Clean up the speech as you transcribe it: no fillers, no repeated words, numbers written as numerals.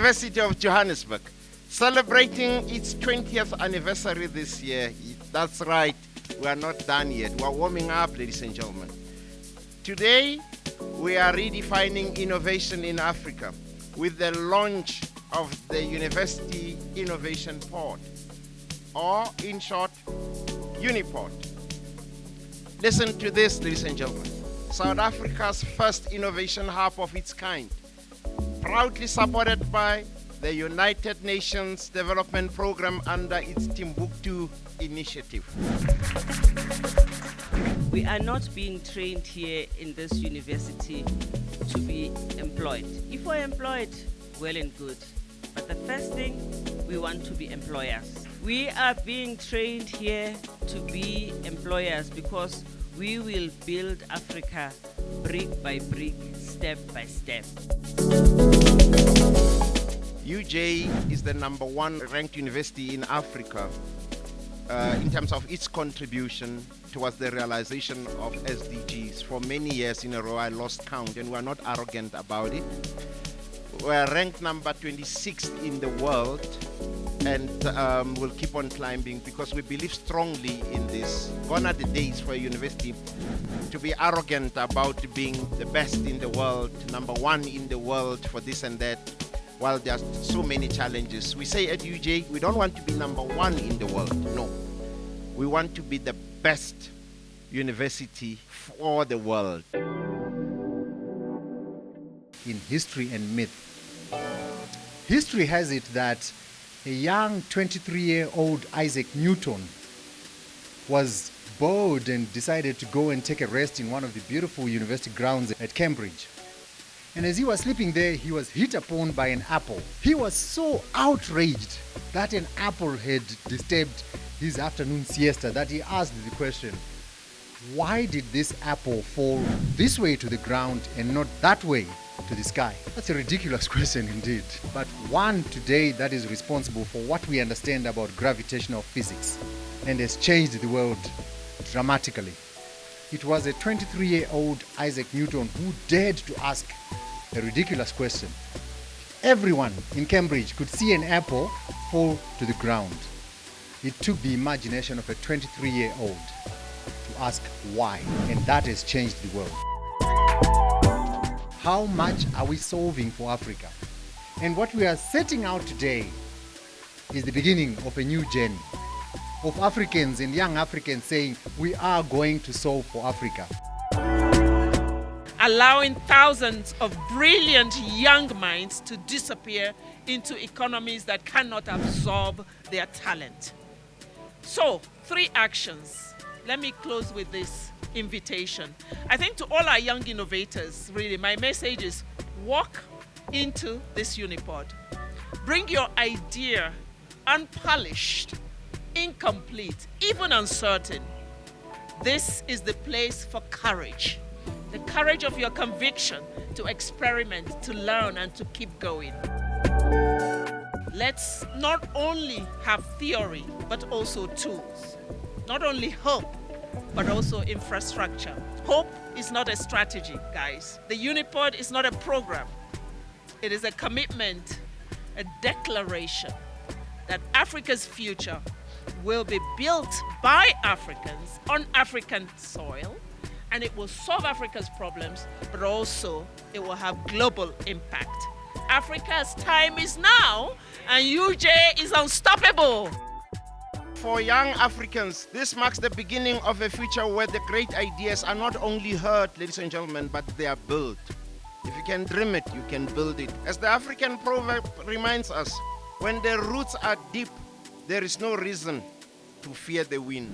University of Johannesburg, celebrating its 20th anniversary this year. That's right, we are not done yet. We are warming up, ladies and gentlemen. Today, we are redefining innovation in Africa with the launch of the University Innovation Pod, or in short, UniPod. Listen to this, ladies and gentlemen. South Africa's first innovation hub of its kind, proudly supported by the United Nations Development Programme under its Timbuktoo initiative. We are not being trained here in this university to be employed. If we're employed, well and good. But the first thing, we want to be employers. We are being trained here to be employers because we will build Africa brick by brick, step by step. UJ is the #1 ranked university in Africa in terms of its contribution towards the realization of SDGs. For many years in a row, I lost count, and we're not arrogant about it. We're ranked number 26 in the world, and we'll keep on climbing because we believe strongly in this. Gone are the days for a university to be arrogant about being the best in the world, #1 in the world for this and that, while there's so many challenges. We say at UJ, we don't want to be #1 in the world, no. We want to be the best university for the world. In history and myth, history has it that a young 23-year-old Isaac Newton was bored and decided to go and take a rest in one of the beautiful university grounds at Cambridge. And as he was sleeping there, he was hit upon by an apple. He was so outraged that an apple had disturbed his afternoon siesta that he asked the question, why did this apple fall this way to the ground and not that way to the sky? That's a ridiculous question indeed, but one today that is responsible for what we understand about gravitational physics and has changed the world dramatically. It was a 23-year-old Isaac Newton who dared to ask a ridiculous question. Everyone in Cambridge could see an apple fall to the ground. It took the imagination of a 23-year-old to ask why, and that has changed the world. How much are we solving for Africa? And what we are setting out today is the beginning of a new journey of Africans and young Africans saying we are going to solve for Africa. Allowing thousands of brilliant young minds to disappear into economies that cannot absorb their talent. So, 3 actions. Let me close with this invitation. I think to all our young innovators, really, my message is walk into this UniPod. Bring your idea unpolished, incomplete, even uncertain. This is the place for courage. The courage of your conviction to experiment, to learn, and to keep going. Let's not only have theory, but also tools. Not only hope, but also infrastructure. Hope is not a strategy, guys. The UniPod is not a program. It is a commitment, a declaration that Africa's future will be built by Africans on African soil, and it will solve Africa's problems, but also it will have global impact. Africa's time is now, and UJ is unstoppable. For young Africans, this marks the beginning of a future where the great ideas are not only heard, ladies and gentlemen, but they are built. If you can dream it, you can build it. As the African proverb reminds us, when the roots are deep, there is no reason to fear the wind.